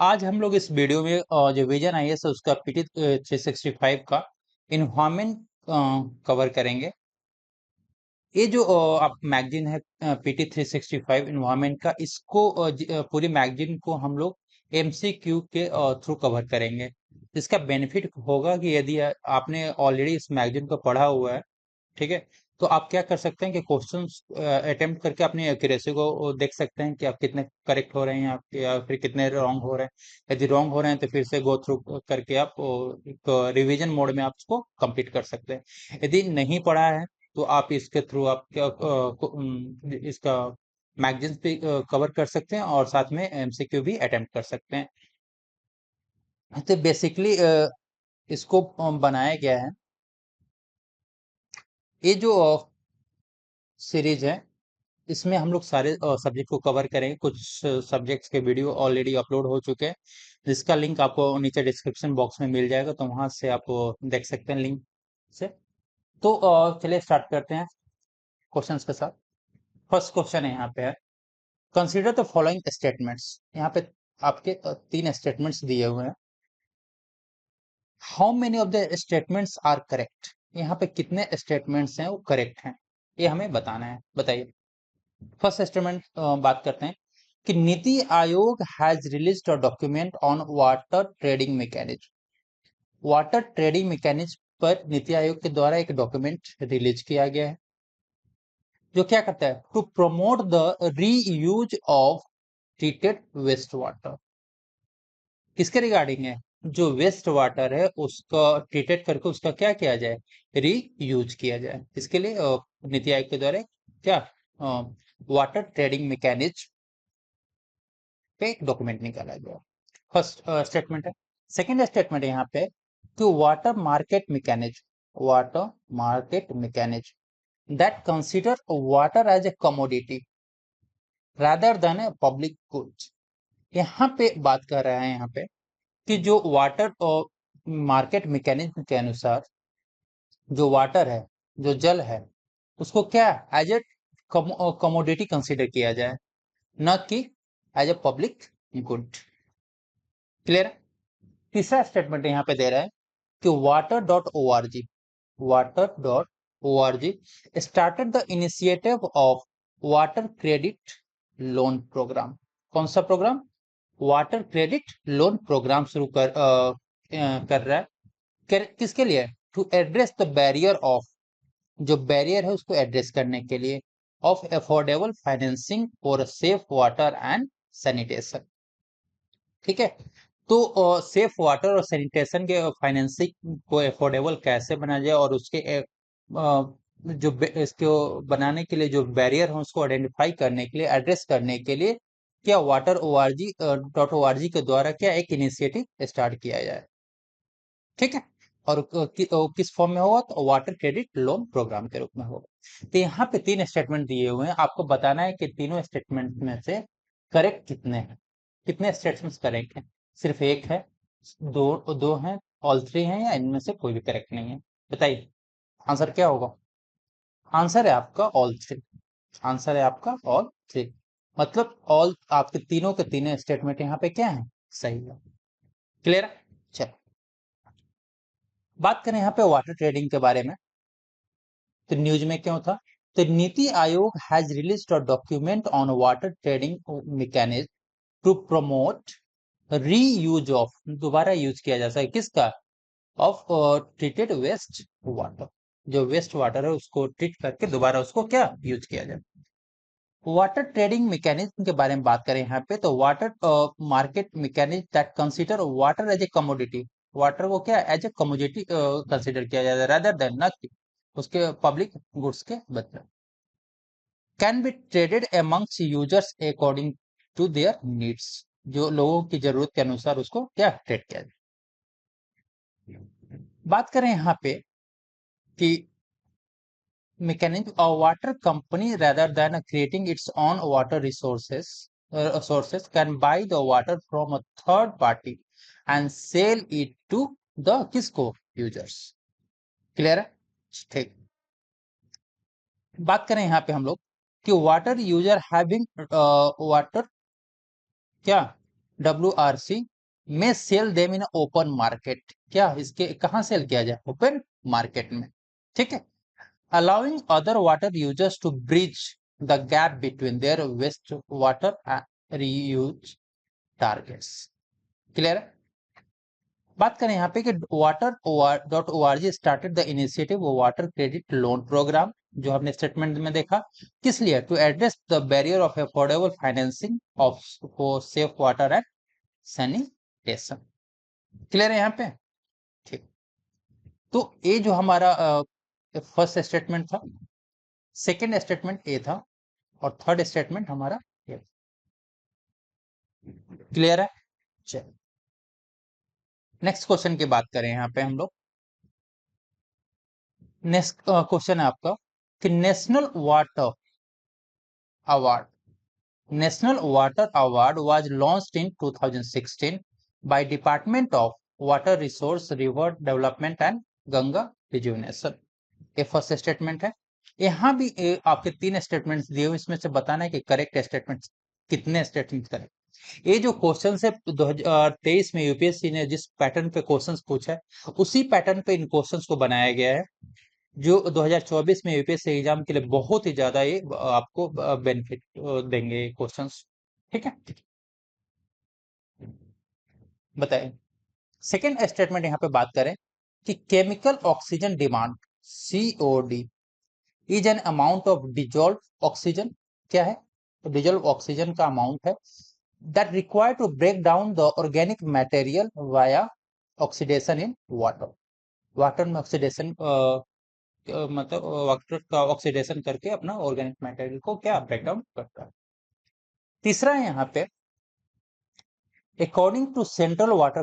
आज हम लोग इस वीडियो में जो विजन आईएएस है उसका पीटी 365 का इन्वायरमेंट कवर करेंगे। ये जो आप मैगजीन है पीटी 365 इन्वायरमेंट का, इसको पूरी मैगजीन को हम लोग एमसीक्यू के थ्रू कवर करेंगे। इसका बेनिफिट होगा कि यदि आपने ऑलरेडी इस मैगजीन को पढ़ा हुआ है, ठीक है, तो आप क्या कर सकते हैं कि क्वेश्चंस अटेम्प्ट करके अपनी एक्यूरेसी को देख सकते हैं कि आप कितने करेक्ट हो रहे हैं आप, या फिर कितने रॉन्ग हो रहे हैं। यदि रॉन्ग हो रहे हैं तो फिर से गो थ्रू करके आप एक रिवीजन मोड में आप उसको कंप्लीट कर सकते हैं। यदि नहीं पढ़ा है तो आप इसके थ्रू आप क्या इसका मैगजीन्स भी कवर कर सकते हैं और साथ में एमसीक्यू भी अटेम्प्ट कर सकते हैं। तो बेसिकली इसको बनाया गया है। ये जो सीरीज है, इसमें हम लोग सारे सब्जेक्ट को कवर करेंगे। कुछ सब्जेक्ट्स के वीडियो ऑलरेडी अपलोड हो चुके हैं, जिसका लिंक आपको नीचे डिस्क्रिप्शन बॉक्स में मिल जाएगा, तो वहां से आप देख सकते हैं लिंक से। तो चलिए स्टार्ट करते हैं क्वेश्चंस के साथ। फर्स्ट क्वेश्चन है यहाँ पे है, कंसीडर द फॉलोइंग स्टेटमेंट्स। यहाँ पे आपके तीन स्टेटमेंट्स दिए हुए हैं। How many of the statements are correct. यहाँ पे कितने स्टेटमेंट्स हैं वो करेक्ट हैं, ये हमें बताना है। बताइए। फर्स्ट स्टेटमेंट बात करते हैं कि नीति Aayog has released a document on water trading mechanism. Water trading mechanism पर नीति आयोग के द्वारा एक डॉक्यूमेंट रिलीज किया गया है, जो क्या करता है, to promote the reuse of treated waste water. किसके रिगार्डिंग है? जो वेस्ट वाटर है उसका ट्रीटेड करके उसका क्या किया जाए, रीयूज किया जाए। इसके लिए नीति आयोग के द्वारा क्या वाटर ट्रेडिंग मैकेनिज्म पे एक डॉक्यूमेंट निकाला गया। फर्स्ट स्टेटमेंट है। सेकेंड स्टेटमेंट यहाँ पे कि water market mechanism that consider water as a commodity rather than a public goods. यहाँ पे बात कर रहा है यहाँ पे कि जो वाटर और मार्केट मैकेनिज्म के अनुसार जो वाटर है, जो जल है, उसको क्या एज ए कमोडिटी कंसीडर किया जाए, न कि as a public good. Clear? तीसरा स्टेटमेंट यहाँ पे दे रहा है कि water.org started the initiative of water credit loan programme. कौन सा programme? Water credit loan programme शुरू कर रहा है। किसके लिए? To address the barrier of, जो बैरियर है उसको एड्रेस करने के लिए, of affordable financing for safe water and sanitation. ठीक है, तो सेफ वाटर और सैनिटेशन के फाइनेंसिंग को अफोर्डेबल कैसे बनाया जाए और उसके इसको बनाने के लिए जो बैरियर है उसको आइडेंटिफाई करने के लिए, एड्रेस करने के लिए क्या वाटर ORG के द्वारा क्या एक इनिशिएटिव स्टार्ट किया जाए। ठीक है, और किस फॉर्म में होगा? तो वाटर क्रेडिट लोन प्रोग्राम के रूप में होगा। तो यहाँ पे तीन स्टेटमेंट दिए हुए हैं, आपको बताना है कि तीनों स्टेटमेंट में से करेक्ट कितने हैं। कितने स्टेटमेंट्स करेक्ट हैं? सिर्फ एक है, दो दो हैं, ऑल थ्री हैं, या इनमें से कोई भी करेक्ट नहीं है? बताइए आंसर क्या होगा। आंसर है आपका ऑल थ्री। आंसर है आपका ऑल थ्री, मतलब ऑल आपके तीनों के तीनों स्टेटमेंट यहाँ पे क्या है, सही है। क्लियर है? चलो बात करें यहाँ पे वाटर ट्रेडिंग के बारे में। तो न्यूज में क्यों था? तो NITI Aayog has released a document on water trading mechanism to promote reuse of, दोबारा यूज किया जा सके किसका, ऑफ ट्रीटेड वेस्ट वाटर। जो वेस्ट वाटर है उसको ट्रीट करके दोबारा उसको क्या यूज किया जाए। वाटर ट्रेडिंग मैकेनिज्म के बारे में बात करें यहाँ पे, तो water market mechanism that consider water as a commodity. Water को क्या एज ए कमोडिटी कंसीडर किया जाता है, रादर देन, न कि उसके पब्लिक गुड्स के बदले। Can be traded amongst users according to their needs, जो लोगों की जरूरत के अनुसार उसको क्या ट्रेड किया जाए। बात करें यहाँ पे कि mechanism a water company rather than creating its own water sources can buy the water from a third party and sell it to the किसको, यूजर्स। क्लियर है? ठीक। बात करें यहाँ पे हम लोग कि वाटर यूजर हैविंग वाटर क्या WRC में sell them in open market, क्या इसके कहां सेल किया जाए? ओपन मार्केट में, ठीक है। Allowing other water users to bridge the gap between their waste water reuse targets. Clear है? बात करें यहाँ पे कि water.org started the initiative water credit loan programme, जो हमने स्टेटमेंट में देखा, किस लिए? To address the barrier of affordable financing of for safe water and sanitation. Clear है यहाँ पे? ठीक। तो ये जो हमारा फर्स्ट स्टेटमेंट था, सेकेंड स्टेटमेंट ए था, और थर्ड स्टेटमेंट हमारा ये। क्लियर है? चलिए नेक्स्ट क्वेश्चन की बात करें यहाँ पे हम लोग। नेक्स्ट क्वेश्चन है आपका कि National Water Award was launched in 2016 by Department of Water Resource, River Development and Ganga Rejuvenation। ये फर्स्ट स्टेटमेंट है। यहाँ भी आपके तीन स्टेटमेंट्स दिए हुए, इसमें से बताना है कि करेक्ट स्टेटमेंट कितने स्टेटमेंट करेक्ट। ये जो क्वेश्चन है 2023 में यूपीएससी ने जिस पैटर्न पे क्वेश्चंस पूछा है, उसी पैटर्न पे इन क्वेश्चंस को बनाया गया है, जो 2024 में यूपीएससी एग्जाम के लिए बहुत ही ज्यादा ये आपको बेनिफिट देंगे क्वेश्चंस। ठीक है, बताइए। सेकेंड स्टेटमेंट यहाँ पे बात करें कि chemical oxygen demand COD is an amount of dissolve oxygen. क्या है? तो डिजोल्व ऑक्सीजन का अमाउंट है that require to break down the organic material via oxidation in water. Water में ऑक्सीडेशन मतलब वाटर का ऑक्सीडेशन करके अपना ऑर्गेनिक मटेरियल को क्या ब्रेक डाउन करता है। तीसरा है यहाँ पे according to central water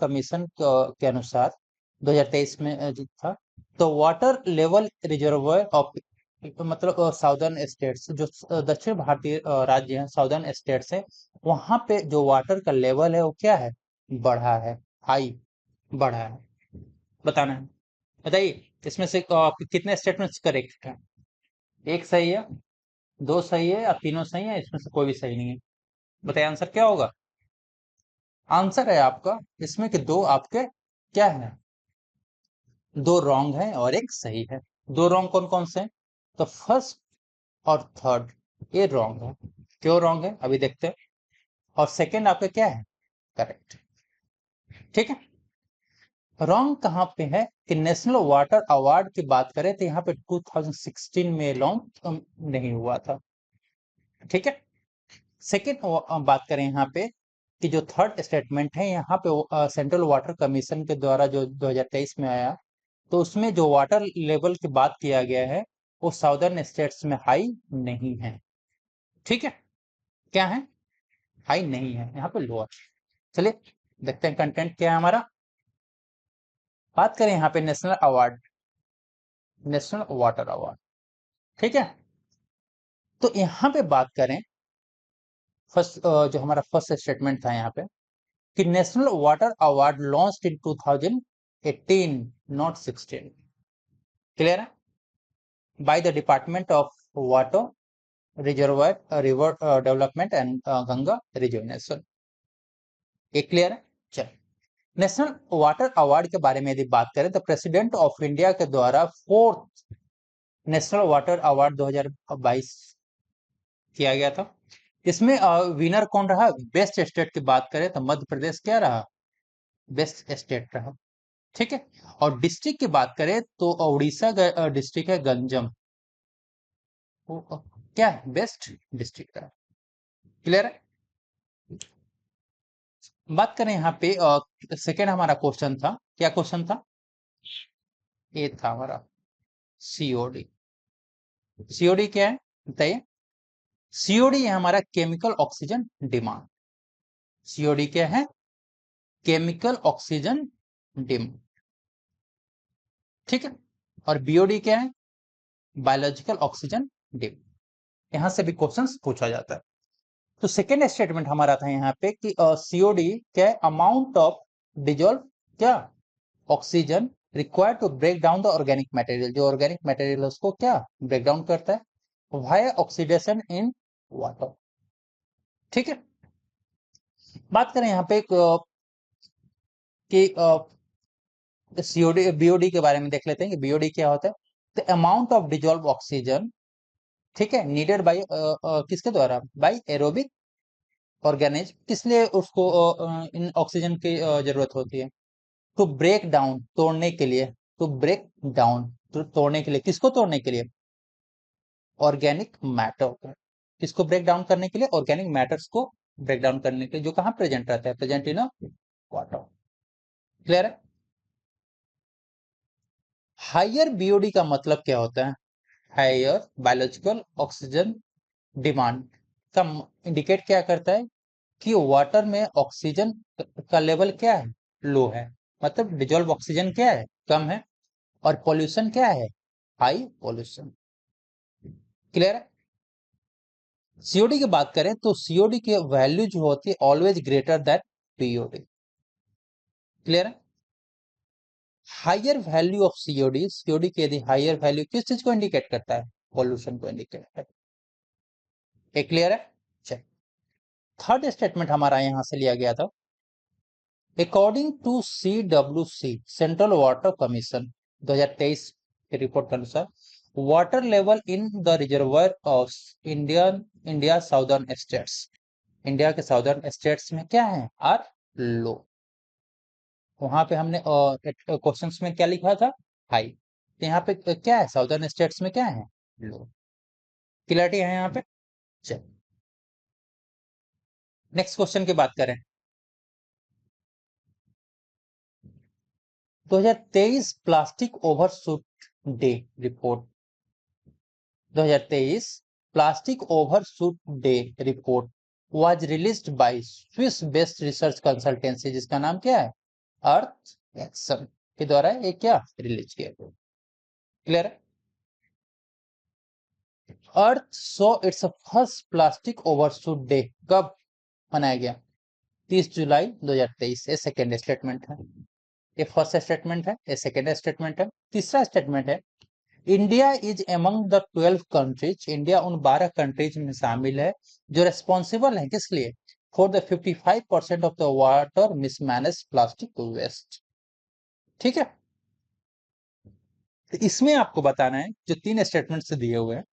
commission के अनुसार 2023 में था, तो वाटर लेवल रिजर्वायर ऑफ मतलब साउदर्न स्टेट्स, जो दक्षिण भारतीय राज्य हैं, साउदर्न स्टेट्स है, वहां पे जो वाटर का लेवल है वो क्या है? बढ़ा है, हाई बढ़ा है। बताना है, बताइए इसमें से आपके कितने स्टेटमेंट्स करेक्ट है? एक सही है, दो सही है, या तीनों सही है, इसमें से कोई भी सही नहीं है। बताइए आंसर क्या होगा? आंसर है आपका इसमें कि दो आपके क्या है? दो रॉन्ग है और एक सही है। दो रॉन्ग कौन कौन से हैं? तो फर्स्ट और थर्ड ये रॉन्ग है। क्यों रॉन्ग है अभी देखते हैं। और सेकंड आपका क्या है? करेक्ट। ठीक है, रॉन्ग कहां पे है कि नेशनल वाटर अवार्ड की बात करें तो यहाँ पे 2016 में लॉन्च नहीं हुआ था। ठीक है, सेकेंड बात करें यहाँ पे कि जो थर्ड स्टेटमेंट है यहाँ पे सेंट्रल वाटर कमीशन के द्वारा जो 2023 में आया, तो उसमें जो वाटर लेवल की बात किया गया है वो साउदर्न स्टेट्स में हाई नहीं है। ठीक है, क्या है? हाई नहीं है, यहाँ पे लोअर। चलिए देखते हैं कंटेंट क्या है हमारा। बात करें यहाँ पे national award, national water award. ठीक है, तो यहाँ पे बात करें फर्स्ट जो हमारा फर्स्ट स्टेटमेंट था यहाँ पे कि national water award launched in 2018 not 16। Clear है? By the department of water reservoir river development and Ganga rejuvenation. ये क्लियर है? चलिए नेशनल वाटर अवार्ड के बारे में यदि बात करें तो प्रेसिडेंट ऑफ इंडिया के द्वारा फोर्थ नेशनल वाटर अवार्ड 2022 किया गया था। इसमें विनर कौन रहा? बेस्ट स्टेट की बात करें तो मध्य प्रदेश क्या रहा? बेस्ट स्टेट रहा। ठीक है, और डिस्ट्रिक्ट की बात करें तो उड़ीसा डिस्ट्रिक्ट है गंजम, वो क्या है? बेस्ट डिस्ट्रिक्ट रहा। क्लियर है? बात करें यहाँ पे सेकेंड हमारा क्वेश्चन था, क्या क्वेश्चन था? ये था हमारा सीओडी। सीओडी क्या है बताइए? सीओडी है हमारा केमिकल ऑक्सीजन डिमांड। सीओडी क्या है? Chemical oxygen demand. ठीक है, और बीओडी क्या है? Biological oxygen demand. यहां से भी क्वेश्चंस पूछा जाता है। तो सेकेंड स्टेटमेंट हमारा था यहाँ पे कि सीओडी क्या है? अमाउंट ऑफ डिजोल्व क्या oxygen required to break down the organic material, जो ऑर्गेनिक मटेरियल है उसको क्या ब्रेक डाउन करता है वाया ऑक्सीडेशन इन वाटर। ठीक है, बात करें यहाँ पे कि सीओडी बीओडी के बारे में देख लेते हैं कि बीओडी क्या होता है। The amount of dissolve oxygen, ठीक है, नीडेड बाय किसके द्वारा, बाय एरोबिक ऑर्गेनिज्म। किस लिए उसको इन ऑक्सीजन की जरूरत होती है? टू ब्रेक डाउन, तोड़ने के लिए, टू ब्रेक डाउन, तो तोड़ने के लिए, किसको तोड़ने के लिए? ऑर्गेनिक मैटर को। किसको ब्रेक डाउन करने के लिए? ऑर्गेनिक मैटर्स को ब्रेक डाउन करने के लिए, जो कहाँ प्रेजेंट रहता है? Present in water. क्लियर है? हायर बीओडी का मतलब क्या होता है? हायर बायोलॉजिकल ऑक्सीजन डिमांड का इंडिकेट क्या करता है कि वाटर में ऑक्सीजन का लेवल क्या है? लो है, मतलब डिजॉल्व ऑक्सीजन क्या है? कम है। और पॉल्यूशन क्या है? High pollution. क्लियर है? सीओडी की बात करें तो सीओडी की वैल्यू जो होती है always greater than POD. Clear है? Higher value of COD, COD की यदि हायर वैल्यू किस चीज को इंडिकेट करता है? पॉल्यूशन को इंडिकेट करता है। क्लियर है? चल, थर्ड स्टेटमेंट हमारा यहां से लिया गया था। According to CWC, central water commission, 2023 की रिपोर्ट के अनुसार water level in the reservoir of India southern states, India के साउदर्न स्टेट्स में क्या है? Are low. वहां पे हमने क्वेश्चंस में क्या लिखा था? हाई। तो यहाँ पे क्या है? साउदर्न स्टेट्स में क्या है? लो। क्लियरिटी है यहाँ पे? चल, नेक्स्ट क्वेश्चन की बात करें। 2023 plastic overshoot day report, 2023 plastic overshoot day report was released bye Swiss based research consultancy, जिसका नाम क्या है? अर्थ एक्शन के द्वारा ये क्या रिलीज किया गया। क्लियर है? Earth so it's first plastic overshoot day कब मनाया गया? 30 जुलाई 2023। ये सेकेंड स्टेटमेंट है। ये फर्स्ट स्टेटमेंट है, ये सेकेंड स्टेटमेंट है। तीसरा स्टेटमेंट है, India is among the 12 countries, India उन 12 कंट्रीज में शामिल है जो रेस्पॉन्सिबल है किस लिए? For the 55% of the water mismanage plastic waste. ठीक है? तो इसमें आपको बताना है जो तीन स्टेटमेंट्स दिए हुए हैं,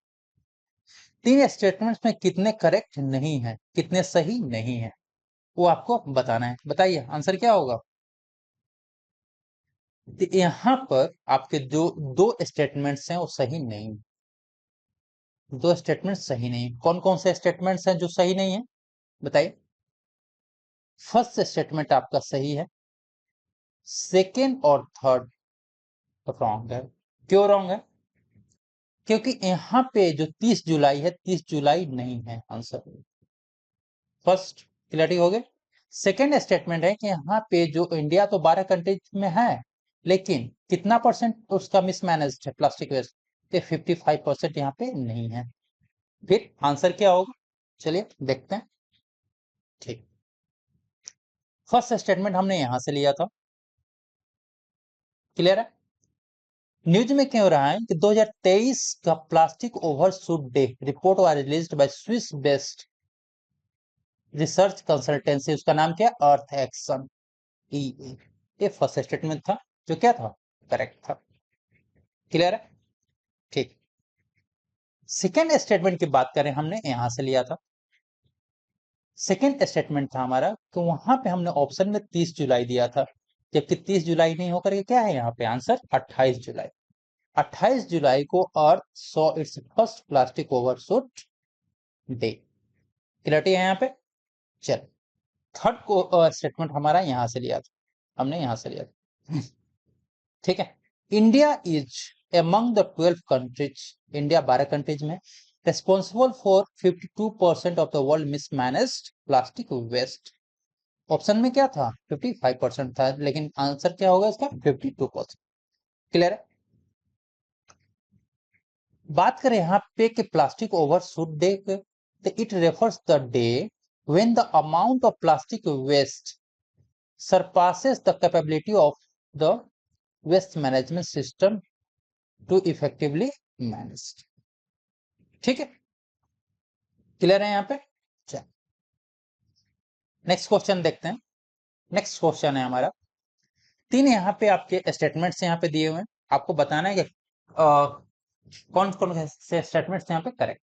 तीन स्टेटमेंट्स में कितने करेक्ट नहीं है, कितने सही नहीं है, वो आपको बताना है। बताइए आंसर क्या होगा? तो यहां पर आपके जो दो स्टेटमेंट्स हैं वो सही नहीं, दो स्टेटमेंट सही नहीं। कौन कौन से स्टेटमेंट्स हैं जो सही नहीं है? बताइए। फर्स्ट स्टेटमेंट आपका सही है, सेकेंड और थर्ड रॉन्ग है। क्यों रॉन्ग है? क्योंकि यहाँ पे जो 30 जुलाई है, 30 जुलाई नहीं है आंसर। फर्स्ट क्लियरिटी हो गई। सेकेंड स्टेटमेंट है कि यहाँ पे जो इंडिया तो 12 कंट्रीज में है, लेकिन कितना परसेंट उसका मिसमैनेज है प्लास्टिक वेस्ट? 55% यहाँ पे नहीं है। फिर आंसर क्या होगा? चलिए देखते हैं। ठीक, फर्स्ट स्टेटमेंट हमने यहां से लिया था। क्लियर है? न्यूज में क्यों रहा है कि 2023 का plastic overshoot day report was released bye Swiss based research consultancy, उसका नाम क्या? अर्थ एक्शन EA। ये फर्स्ट स्टेटमेंट था जो क्या था? करेक्ट था। क्लियर है? ठीक, सेकेंड स्टेटमेंट की बात करें, हमने यहां से लिया था। सेकेंड स्टेटमेंट था हमारा कि वहां पे हमने ऑप्शन में 30 जुलाई दिया था, जबकि 30 जुलाई नहीं होकर के क्या है यहाँ पे आंसर? 28 जुलाई। 28 जुलाई को Earth saw its first plastic overshoot day. Clarity है यहाँ पे? चल, थर्ड को स्टेटमेंट हमारा यहां से लिया था, हमने यहां से लिया था। ठीक है, India is among the 12 countries, India 12 countries में responsible for 52% of the world mismanaged plastic waste. Option में क्या था? 55% था, लेकिन आंसर क्या होगा इसका? 52%। क्लियर है? बात करें यहाँ पे कि plastic overshoot day, it refers the day when the amount of plastic waste surpasses the capability of the waste management system to effectively manage। ठीक है? क्लियर है यहाँ पे? चल, नेक्स्ट क्वेश्चन देखते हैं। नेक्स्ट क्वेश्चन है हमारा, तीन यहाँ पे आपके स्टेटमेंट्स यहाँ पे दिए हुए हैं, आपको बताना है कि कौन कौन से स्टेटमेंट्स यहाँ पे करेक्ट।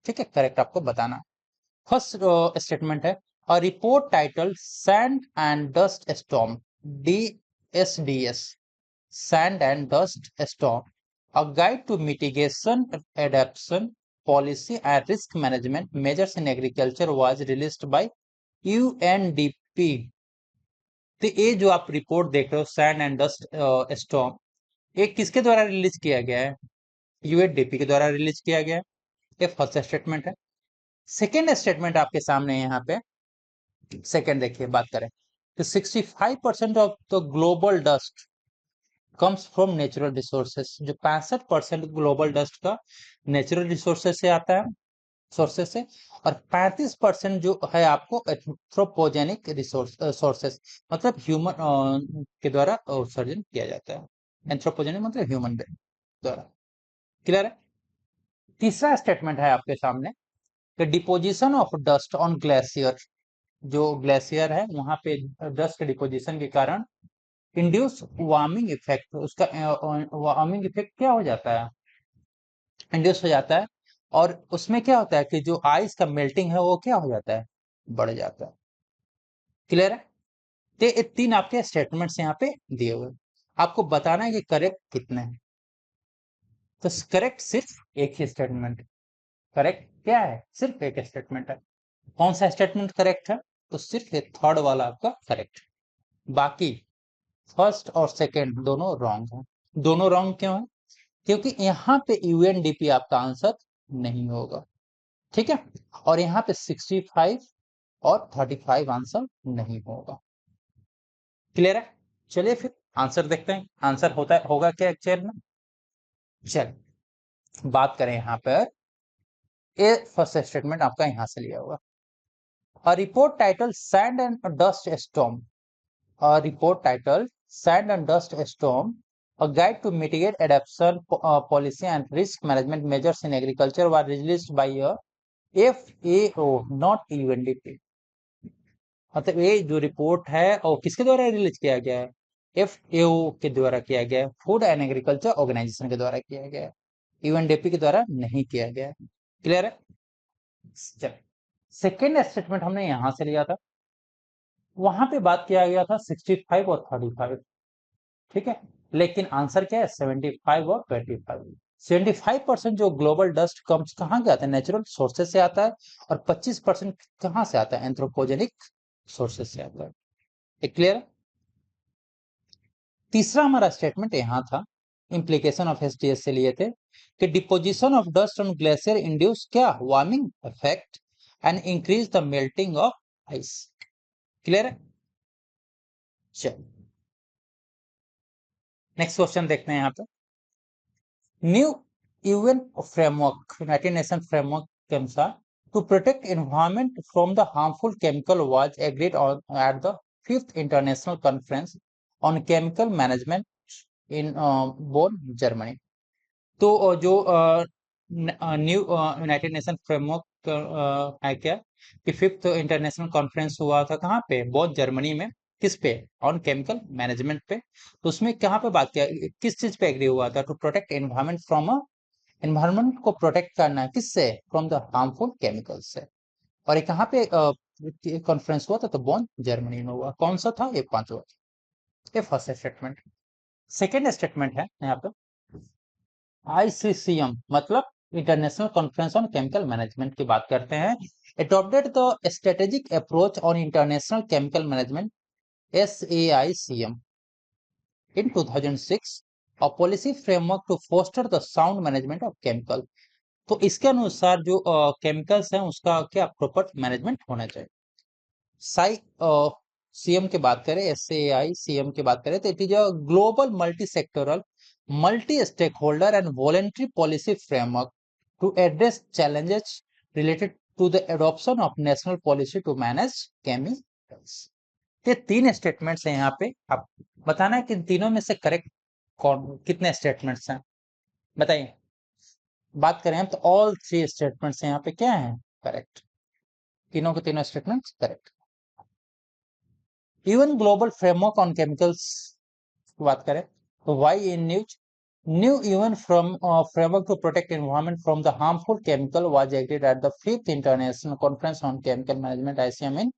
ठीक है, करेक्ट आपको बताना। फर्स्ट स्टेटमेंट है, a report title sand and dust storm, DSDS, sand and dust storm, a guide to mitigation, adaptation, policy and risk management measures in agriculture was released by UNDP। तो ये जो आप report देख रहे हो, sand and dust storm, ये किसके द्वारा रिलीज किया गया है? UNDP के द्वारा रिलीज किया गया है। ये फर्स्ट स्टेटमेंट है। सेकेंड स्टेटमेंट आपके सामने यहाँ पे, सेकेंड देखिए, बात करें तो 65% of the global dust comes from natural resources, जो 65% ग्लोबल डस्ट का नेचुरल रिसोर्सेस से आता है, सोर्सेस से, और 35% जो है आपको एंथ्रोपोजेनिक रिसोर्स सोर्सेस, मतलब ह्यूमन के द्वारा उत्सर्जन किया जाता है। एंथ्रोपोजेनिक मतलब ह्यूमन द्वारा। क्लियर है? तीसरा स्टेटमेंट है आपके सामने, कि deposition of dust on glacier, जो ग्लेशियर है वहां पे डस्ट के डिपोजिशन के कारण इंड्यूस वार्मिंग इफेक्ट, उसका वार्मिंग इफेक्ट क्या हो जाता है? इंड्यूस हो जाता है, और उसमें क्या होता है कि जो आइस का मेल्टिंग है वो क्या हो जाता है? बढ़ जाता है। क्लियर है? तो ये तीन आपके स्टेटमेंट्स यहाँ पे दिए हुए, आपको बताना है कि करेक्ट कितने हैं। तो करेक्ट सिर्फ एक ही स्टेटमेंट, करेक्ट क्या है? सिर्फ एक स्टेटमेंट है। कौन सा स्टेटमेंट करेक्ट है? तो सिर्फ ये थर्ड वाला आपका करेक्ट, बाकी फर्स्ट और सेकंड दोनों रॉन्ग है। दोनों रॉन्ग क्यों है? क्योंकि यहाँ पे UNDP आपका आंसर नहीं होगा। ठीक है, और यहाँ पे 65 और 35 आंसर नहीं होगा। क्लियर है? चलिए फिर आंसर देखते हैं, आंसर होता होगा क्या एक्चुअल में। चल, बात करें यहाँ पर, ये फर्स्ट स्टेटमेंट आपका यहाँ से लिया हुआ, अ report title sand and dust storm, a report titled Sand and Dust Storm, a guide to mitigate adaptation policy and risk management measures in agriculture was released by a FAO, not UNDP। मतलब ये जो report है और किसके द्वारा release किया गया है? FAO के द्वारा किया गया है, फूड एंड एग्रीकल्चर ऑर्गेनाइजेशन के द्वारा किया गया है, UNDP के द्वारा नहीं किया गया है। क्लियर है? चल, सेकेंड स्टेटमेंट हमने यहां से लिया था, वहां पे बात किया गया था 65 और 35। ठीक है, लेकिन आंसर क्या है? 75 और 25। 75% जो ग्लोबल डस्ट कम्स कहाँ से आता है? नेचुरल सोर्सेज से आता है, और 25% कहाँ से आता है? एंथ्रोपोजेनिक सोर्सेज से आता है। क्लियर? तीसरा हमारा स्टेटमेंट यहां था, इंप्लीकेशन ऑफ STS से लिए थे, कि deposition of dust on glacier induce क्या? Warming effect and increase the melting of ice. Clear है? चल, नेक्स्ट क्वेश्चन देखते हैं यहाँ पे। New UN framework, United Nation framework के अनुसार, to protect environment from the harmful chemical was agreed on at the 5th international conference on chemical management in Bonn, Germany. तो जो न्यू यूनाइटेड नेशन फ्रेमवर्क है क्या, कि 5th international conference हुआ था कहाँ पे? बोन, जर्मनी में। किस पे? ऑन केमिकल मैनेजमेंट पे। तो उसमें कहाँ पे बात किया, किस चीज पे एग्री हुआ था? To protect environment from, environment को प्रोटेक्ट करना है किससे? फ्रॉम द हार्मफुल केमिकल्स से। और ये कहाँ पे कॉन्फ्रेंस हुआ था? तो बोन, जर्मनी में हुआ। कौन सा था? ये पांचवा। ये फर्स्ट स्टेटमेंट। सेकेंड स्टेटमेंट है यहाँ पे, ICCM मतलब international conference on chemical management की बात करते हैं, adopted the strategic approach on international chemical management, SAICM, in 2006, a policy framework to foster the sound management of chemical। तो इसके अनुसार जो केमिकल्स हैं उसका क्या प्रॉपर मैनेजमेंट होना चाहिए। साई CM की बात करें, SAICM की बात करें, तो it is a global multi sectoral, multi stakeholder and voluntary policy framework to address challenges related to the adoption of national policy to manage chemicals. ये तीन स्टेटमेंट्स हैं यहाँ पे, आप बताना है कि इन तीनों में से करेक्ट कौन, कितने स्टेटमेंट्स हैं, बताइए। बात करें हम तो ऑल थ्री स्टेटमेंट्स यहाँ पे क्या है? करेक्ट। तीनों के तीनों statements correct. Even global framework on chemicals की बात करें तो why in new even from framework to protect environment from the harmful chemical was agreed at the 5th international conference on chemical management ICM in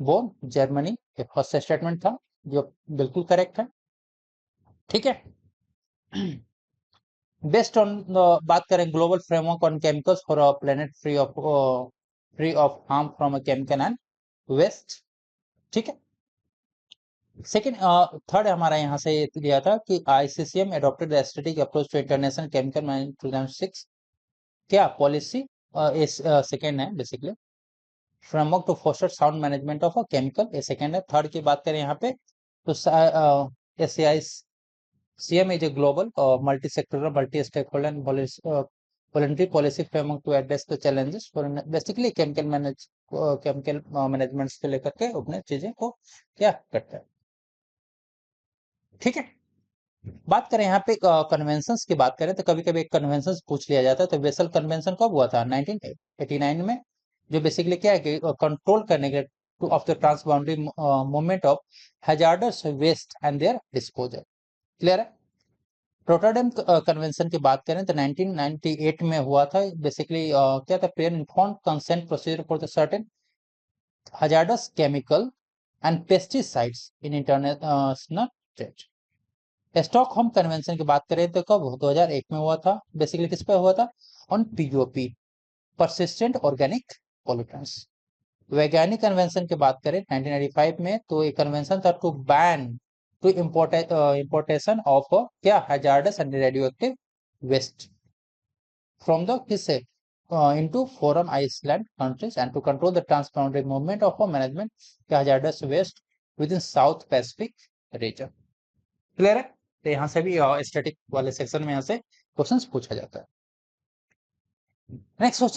Bonn, Germany. ये first statement था जो बिल्कुल correct है। ठीक है। बेस्ड ऑन बात करें global framework on chemicals for a planet free of harm from a chemical and waste. ठीक है। सेकेंड थर्ड हमारा यहाँ से दिया था कि ICCM adopted the strategic approach to international chemical management 2006। क्या पॉलिसी इस सेकेंड है basically. Framework to foster sound management of a chemical, ये सेकेंड है। थर्ड की बात करें यहाँ पे तो SAICM is a global multi-sectoral multi-stakeholder and voluntary policy framework to address the challenges for basically chemical management से लेकर के अपने चीजें को क्या करता है। ठीक है। बात करें यहाँ पे कन्वेंशंस की बात करें तो कभी कभी एक कन्वेंशन पूछ लिया जाता है। तो वेसल कन्वेंशन कब हुआ था? 1989 में, जो बेसिकली क्या है कि कंट्रोल करने के of the transboundary movement of hazardous waste and their disposal. Clear है। रोटरडैम कन्वेंशन की बात करें तो 1998 में हुआ था। बेसिकली क्या था? Prayer informed consent procedure for the certain hazards chemical and pesticides in international trade. Stockholm convention की बात करें तो कब? 2001 में हुआ था। बेसिकली किस पे हुआ था? On POP, persistent organic pollutants. वैज्ञानिक कन्वेंशन की बात करें 1995 में तो एक कन्वेंशन था to ban to importation of क्या? Hazardous and radio active waste from the किससे into foreign island countries and to control the transboundary movement of a management hazardous waste within South Pacific region। Clear है। तो यहाँ से भी static वाले section में यहाँ से क्वेश्चंस पूछा जाता है। Next question